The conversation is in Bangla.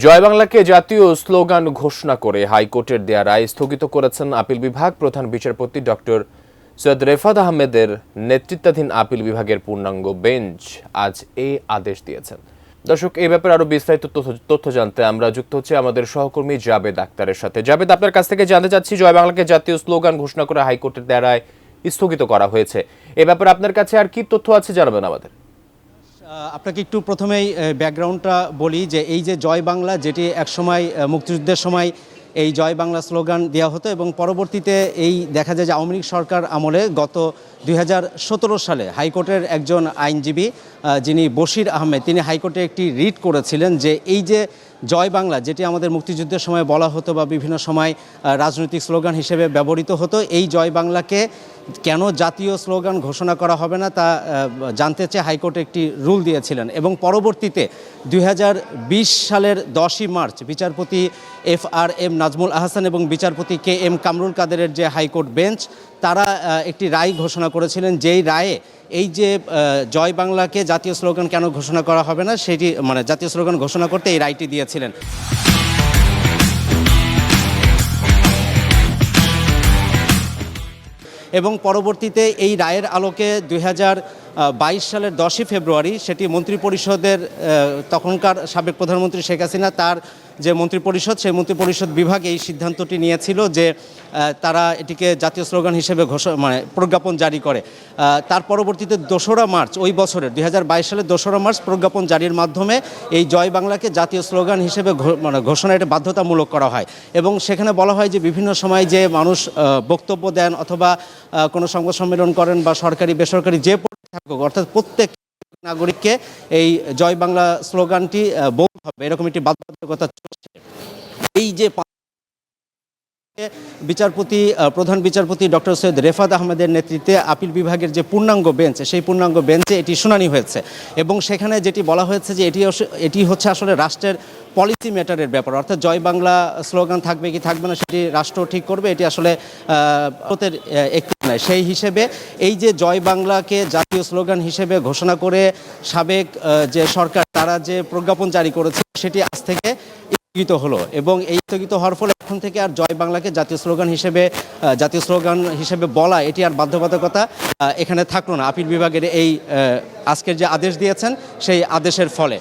জয় বাংলাকে জাতীয় স্লোগান ঘোষণা করে হাইকোর্টের দেয়া রায় স্থগিত করেছেন আপিল বিভাগ। প্রধান বিচারপতি ডক্টর সৈয়দ রেফাত আহমেদের নেতৃত্বাধীন আপিল বিভাগের পূর্ণাঙ্গ বেঞ্চ আজ এই আদেশ দিয়েছেন। দর্শক, এই ব্যাপারে আরো বিস্তারিত তথ্য জানতে আমরা যুক্ত হচ্ছে আমাদের সহকর্মী জাবেদ আক্তারের সাথে। জাবেদ, আপনার কাছ থেকে জানতে চাচ্ছি, জয় বাংলাকে জাতীয় স্লোগান ঘোষণা করে হাইকোর্টের দেয়া রায় স্থগিত করা হয়েছে, এ ব্যাপারে আপনার কাছে আর কি তথ্য আছে জানাবেন আমাদের। আপনাকে একটু প্রথমেই ব্যাকগ্রাউন্ডটা বলি যে এই যে জয় বাংলা, যেটি একসময় মুক্তিযুদ্ধের সময় এই জয় বাংলা স্লোগান দেওয়া হতো এবং পরবর্তীতে এই দেখা যায় যে আওয়ামী লীগ সরকার আমলে গত 2017 সালে হাইকোর্টের একজন আইনজীবী যিনি বশির আহমেদ, তিনি হাইকোর্টে একটি রিট করেছিলেন যে এই যে জয় বাংলা, যেটি আমাদের মুক্তিযুদ্ধের সময় বলা হতো বা বিভিন্ন সময় রাজনৈতিক স্লোগান হিসেবে ব্যবহৃত হতো, এই জয় বাংলাকে কেন জাতীয় স্লোগান ঘোষণা করা হবে না তা জানতে চেয়ে হাইকোর্টে একটি রুল দিয়েছিলেন। এবং পরবর্তীতে 2020 সালের 10ই মার্চ বিচারপতি FRM নাজমুল আহসান এবং বিচারপতি KM কামরুল কাদেরের যে হাইকোর্ট বেঞ্চ, তারা একটি রায় ঘোষণা করেছিলেন, যেই রায়ে এই যে জয় বাংলাকে জাতীয় স্লোগান কেন ঘোষণা করা হবে না সেটি জাতীয় স্লোগান ঘোষণা করতে এই রায়টি দিয়েছিলেন। এবং পরবর্তীতে এই রায়ের আলোকে 2022 সালের 10ই ফেব্রুয়ারি সেটি মন্ত্রিপরিষদের তখনকার সাবেক প্রধানমন্ত্রী শেখ হাসিনা, তার যে মন্ত্রিপরিষদ, সেই মন্ত্রিপরিষদ বিভাগ এই সিদ্ধান্তটি নিয়েছিল যে তারা এটিকে জাতীয় স্লোগান হিসেবে প্রজ্ঞাপন জারি করে। তার পরবর্তীতে 2রা মার্চ ওই বছরের 2022 সালের 2রা মার্চ প্রজ্ঞাপন জারির মাধ্যমে এই জয় বাংলাকে জাতীয় স্লোগান হিসেবে ঘোষণা এটা বাধ্যতামূলক করা হয়। এবং সেখানে বলা হয় যে বিভিন্ন সময় যে মানুষ বক্তব্য দেন অথবা কোনো সংবাদ সম্মেলন করেন বা সরকারি বেসরকারি যে থাকুক, অর্থাৎ প্রত্যেক নাগরিককে এই জয় বাংলা স্লোগানটি বলতে হবে, এরকম একটি বাধ্যবাধকতা চলছে। এই যে প্রধান বিচারপতি ডক্টর সৈয়দ রেফাত আহমেদের নেতৃত্বে আপিল বিভাগের যে পূর্ণাঙ্গ বেঞ্চ, সেই পূর্ণাঙ্গ বেঞ্চে এটি শুনানি হয়েছে এবং সেখানে যেটি বলা হয়েছে যে এটি হচ্ছে আসলে রাষ্ট্রের পলিসি ম্যাটারের ব্যাপার, অর্থাৎ জয় বাংলা স্লোগান থাকবে কি থাকবে না সেটি রাষ্ট্র ঠিক করবে, এটি আসলে একটি নয়। সেই হিসেবে এই যে জয় বাংলাকে জাতীয় স্লোগান হিসেবে ঘোষণা করে সাবেক যে সরকার, তারা যে প্রজ্ঞাপন জারি করেছে সেটি আজ থেকে স্থগিত হলো এবং এই স্থগিত হওয়ার ফলে এখন থেকে আর জয় বাংলাকে জাতীয় স্লোগান হিসেবে বলা এটি আর বাধ্যবাধকতা এখানে থাকলো না আপিল বিভাগের এই আজকের যে আদেশ দিয়েছেন সেই আদেশের ফলে।